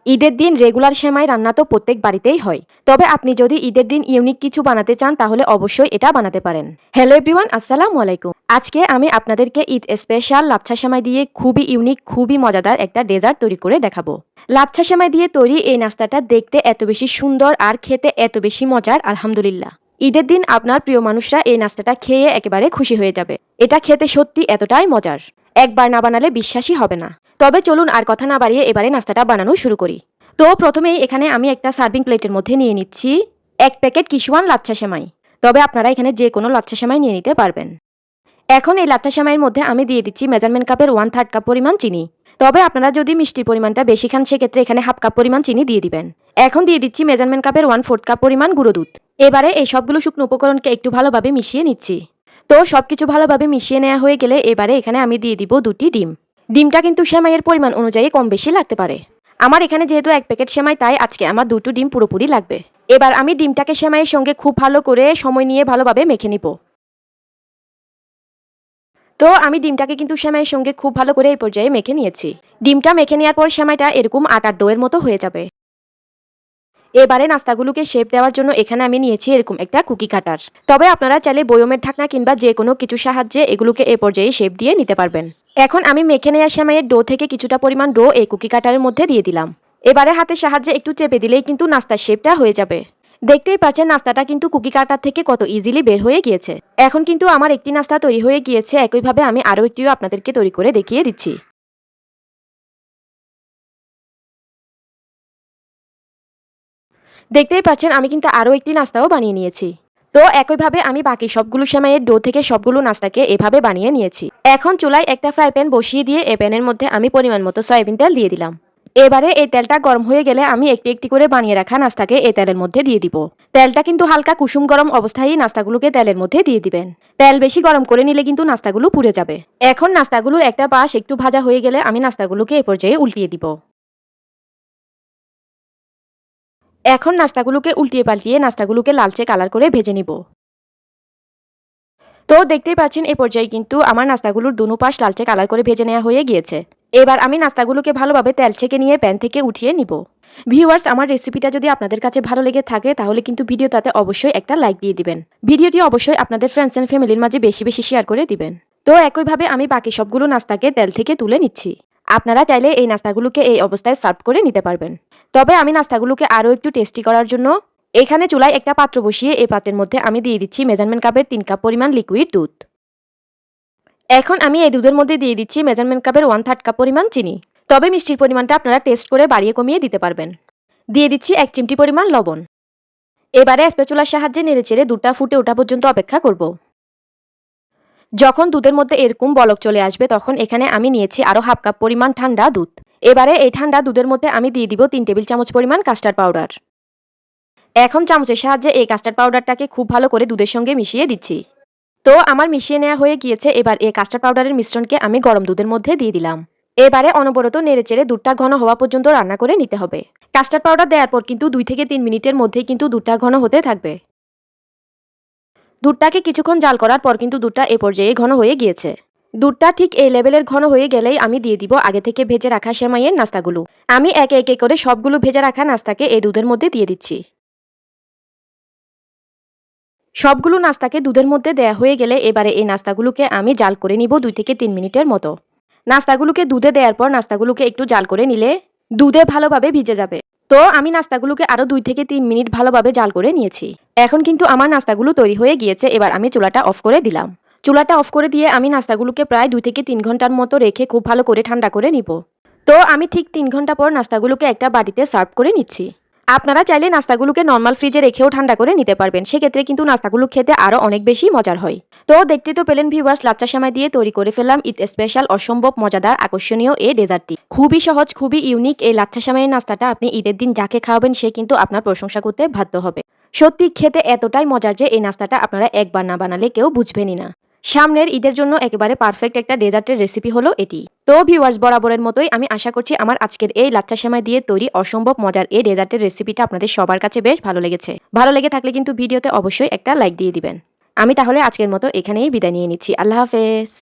ঈদের দিন রেগুলার সেমাই রান্না তো প্রত্যেক বাড়িতেই হয়, তবে আপনি যদি ঈদের দিন ইউনিক কিছু বানাতে চান তাহলে অবশ্যই এটা বানাতে পারেন। হ্যালো এভরিওয়ান, আসসালামু আলাইকুম। আজকে আমি আপনাদেরকে ঈদ স্পেশাল লাচ্ছা সেমাই দিয়ে খুবই ইউনিক, খুবই মজাদার একটা ডেজার্ট তৈরি করে দেখাবো। লাচ্ছা সেমাই দিয়ে তৈরি এই নাস্তাটা দেখতে এত বেশি সুন্দর আর খেতে এত বেশি মজার, আলহামদুলিল্লাহ। ঈদের দিন আপনার প্রিয় মানুষরা এই নাস্তাটা খেয়ে একেবারে খুশি হয়ে যাবে। এটা খেতে সত্যি এতটাই মজার, একবার না বানালে বিশ্বাসই হবে না। তবে চলুন আর কথা না বাড়িয়ে এবারে নাস্তাটা বানানো শুরু করি। তো প্রথমেই এখানে আমি একটা সার্ভিং প্লেটের মধ্যে নিয়ে নিচ্ছি 1 প্যাকেট কিশোয়ান লাচ্ছা সেমাই। তবে আপনারা এখানে যে কোনো লাচ্ছা সেমাই নিয়ে নিতে পারবেন। এখন এই লাচ্ছা সেমাইয়ের মধ্যে আমি দিয়ে দিচ্ছি মেজারমেন্ট কাপের 1/3 কাপ পরিমাণ চিনি। তবে আপনারা যদি মিষ্টির পরিমাণটা বেশি খান সেক্ষেত্রে এখানে হাফ কাপ পরিমাণ চিনি দিয়ে দিবেন। এখন দিয়ে দিচ্ছি মেজারমেন্ট কাপের 1/4 কাপ পরিমাণ গুঁড়ো দুধ। এবারে এই সবগুলো শুকনো উপকরণকে একটু ভালোভাবে মিশিয়ে নিচ্ছি। তো সবকিছু ভালোভাবে মিশিয়ে নেওয়া হয়ে গেলে এবারে এখানে আমি দিয়ে দিব 2টি ডিম। ডিমটা কিন্তু সেমাইয়ের পরিমাণ অনুযায়ী কম বেশি লাগতে পারে। আমার এখানে যেহেতু 1 প্যাকেট সেমাই, তাই আজকে আমার 2টো ডিম পুরোপুরি লাগবে। এবার আমি ডিমটাকে সেমাইয়ের সঙ্গে খুব ভালো করে সময় নিয়ে ভালোভাবে মেখে নিব। তো আমি ডিমটাকে কিন্তু সেমাইয়ের সঙ্গে খুব ভালো করে এই পর্যায়ে মেখে নিয়েছি। ডিমটা মেখে নেওয়ার পর সেমাইটা এরকম আটার ডোয়ের মতো হয়ে যাবে। এবারে নাস্তাগুলোকে শেপ দেওয়ার জন্য এখানে আমি নিয়েছি এরকম একটা কুকি কাটার। তবে আপনারা চাইলে বয়মের ঢাকনা কিংবা যে কোনো কিছু সাহায্যে এগুলোকে এ পর্যায়ে শেপ দিয়ে নিতে পারবেন। এখন আমি মেখে নেওয়া সেমাইয়ের ডো থেকে কিছুটা পরিমাণ ডো এই কুকি কাটারের মধ্যে দিয়ে দিলাম। এবারে হাতের সাহায্যে একটু চেপে দিলেই কিন্তু নাস্তার শেপটা হয়ে যাবে। দেখতেই পাচ্ছেন নাস্তাটা কিন্তু কুকি কাটার থেকে কত ইজিলি বের হয়ে গিয়েছে। এখন কিন্তু আমার একটি নাস্তা তৈরি হয়ে গিয়েছে, একইভাবে আমি আরও একটিও আপনাদেরকে তৈরি করে দেখিয়ে দিচ্ছি। দেখতেই পাচ্ছেন আমি কিন্তু আরও একটি নাস্তাও বানিয়ে নিয়েছি। তো একইভাবে আমি বাকি সবগুলো সেমাইয়ের ডো থেকে সবগুলো নাস্তাকে এভাবে বানিয়ে নিয়েছি। এখন চুলায় একটা ফ্রাই প্যান বসিয়ে দিয়ে এই প্যানের মধ্যে আমি পরিমাণ মতো সয়াবিন তেল দিয়ে দিলাম। এবারে এই তেলটা গরম হয়ে গেলে আমি একটি একটি করে বানিয়ে রাখা নাস্তাকে এই তেলের মধ্যে দিয়ে দিব। তেলটা কিন্তু হালকা কুসুম গরম অবস্থায় নাস্তাগুলোকে তেলের মধ্যে দিয়ে দিবেন। তেল বেশি গরম করে নিলে কিন্তু নাস্তাগুলো পুড়ে যাবে। এখন নাস্তাগুলোর একটা পাশ একটু ভাজা হয়ে গেলে আমি নাস্তাগুলোকে এই পর্যায়ে উল্টিয়ে দিব। এখন নাস্তাগুলোকে উল্টিয়ে পাল্টিয়ে নাস্তাগুলোকে লালচে কালার করে ভেজে নিব। তো দেখতেই পাচ্ছেন এই পর্যায়ে কিন্তু আমার নাস্তাগুলোর দুনো পাশ লালচে কালার করে ভেজে নেওয়া হয়ে গিয়েছে। এবার আমি নাস্তাগুলোকে ভালোভাবে তেল ছেঁকে নিয়ে প্যান থেকে উঠিয়ে নিব। ভিউয়ার্স, আমার রেসিপিটা যদি আপনাদের কাছে ভালো লেগে থাকে তাহলে কিন্তু ভিডিওটাতে অবশ্যই একটা লাইক দিয়ে দিবেন। ভিডিওটি অবশ্যই আপনাদের ফ্রেন্ডস এন্ড ফ্যামিলির মাঝে বেশি বেশি শেয়ার করে দিবেন। তো একইভাবে আমি বাকি সবগুলো নাস্তাকে তেল থেকে তুলে নিচ্ছি। আপনারা চাইলে এই নাস্তাগুলোকে এই অবস্থায় সার্ভ করে নিতে পারবেন। তবে আমি নাস্তাগুলোকে আরও একটু টেস্টি করার জন্য এখানে চুলায় একটা পাত্র বসিয়ে এই পাত্রের মধ্যে আমি দিয়ে দিচ্ছি মেজারমেন্ট কাপের 3 কাপ পরিমাণ লিকুইড দুধ। এখন আমি এই দুধের মধ্যে দিয়ে দিচ্ছি মেজারমেন্ট কাপের 1/3 কাপ পরিমাণ চিনি। তবে মিষ্টির পরিমাণটা আপনারা টেস্ট করে বাড়িয়ে কমিয়ে দিতে পারবেন। দিয়ে দিচ্ছি 1 চিমটি পরিমাণ লবণ। এবারে স্প্যাচুলার সাহায্যে নেড়েচেড়ে দুধটা ফুটে ওঠা পর্যন্ত অপেক্ষা করব। যখন দুধের মধ্যে এরকম বলক চলে আসবে তখন এখানে আমি নিয়েছি আরও হাফ কাপ পরিমাণ ঠান্ডা দুধ। এবারে এই ঠান্ডা দুধের মধ্যে আমি দিয়ে দিব 3 টেবিল চামচ পরিমাণ কাস্টার্ড পাউডার। এখন চামচের সাহায্যে এই কাস্টার্ড পাউডারটাকে খুব ভালো করে দুধের সঙ্গে মিশিয়ে দিচ্ছি। তো আমার মিশিয়ে নেওয়া হয়ে গিয়েছে। এবার এই কাস্টার্ড পাউডারের মিশ্রণকে আমি গরম দুধের মধ্যে দিয়ে দিলাম। এবারে অনবরত নেড়েচেড়ে দুধটা ঘন হওয়া পর্যন্ত রান্না করে নিতে হবে। কাস্টার্ড পাউডার দেওয়ার পর কিন্তু 2 থেকে 3 মিনিটের মধ্যেই কিন্তু দুধটা ঘন হতে থাকবে। দুধটাকে কিছুক্ষণ জাল করার পর কিন্তু দুধটা এ পর্যায়ে ঘন হয়ে গিয়েছে। দুধটা ঠিক এই লেভেলের ঘন হয়ে গেলেই আমি দিয়ে দিব আগে থেকে ভেজে রাখা সেমাইয়ের নাস্তাগুলো। আমি একে একে করে সবগুলো ভেজে রাখা নাস্তাকে এই দুধের মধ্যে দিয়ে দিচ্ছি। সবগুলো নাস্তাকে দুধের মধ্যে দেয়া হয়ে গেলে এবারে এই নাস্তাগুলোকে আমি জাল করে নিব 2 থেকে 3 মিনিটের মতো। নাস্তাগুলোকে দুধে দেওয়ার পর নাস্তাগুলোকে একটু জাল করে নিলে দুধে ভালোভাবে ভিজে যাবে। তো আমি নাস্তাগুলোকে আরও 2 থেকে 3 মিনিট ভালোভাবে জাল করে নিয়েছি। এখন কিন্তু আমার নাস্তাগুলো তৈরি হয়ে গিয়েছে। এবার আমি চুলাটা অফ করে দিলাম। চুলাটা অফ করে দিয়ে আমি নাস্তাগুলোকে প্রায় 2 থেকে 3 ঘন্টার মতো রেখে খুব ভালো করে ঠান্ডা করে নিব। তো আমি ঠিক 3 ঘন্টা পর নাস্তাগুলোকে একটা বাটিতে সার্ভ করে নিচ্ছি। আপনারা চাইলে নাস্তাগুলোকে নর্মাল ফ্রিজে রেখেও ঠান্ডা করে নিতে পারবেন। সেক্ষেত্রে কিন্তু নাস্তাগুলো খেতে আরও অনেক বেশি মজার হয়। তো দেখতে তো পেলেন ভিউয়ার্স, লাচ্ছা সেমাই দিয়ে তৈরি করে ফেললাম ঈদ স্পেশাল অসম্ভব মজাদার আকর্ষণীয় এই ডেজার্টটি। খুবই সহজ, খুবই ইউনিক এই লাচ্ছা সেমাইয়ের নাস্তাটা আপনি ঈদের দিন যাকে খাওয়াবেন সে কিন্তু আপনার প্রশংসা করতে বাধ্য হবে। সত্যি খেতে এতটাই মজার যে এই নাস্তাটা আপনারা একবার না বানালে কেউ বুঝবেনই না। সামনের ঈদের জন্য একেবারে পারফেক্ট একটা ডেজার্টের রেসিপি হলো এটি। তো ভিউয়ার্স, বরাবরের মতোই আমি আশা করছি আমার আজকের এই লাচ্ছা সেমাই দিয়ে তৈরি অসম্ভব মজার এই ডেজার্টের রেসিপিটা আপনাদের সবার কাছে বেশ ভালো লেগেছে। ভালো লেগে থাকলে কিন্তু ভিডিওতে অবশ্যই একটা লাইক দিয়ে দিবেন। আমি তাহলে আজকের মতো এখানেই বিদায় নিয়ে নিচ্ছি। আল্লাহ হাফেজ।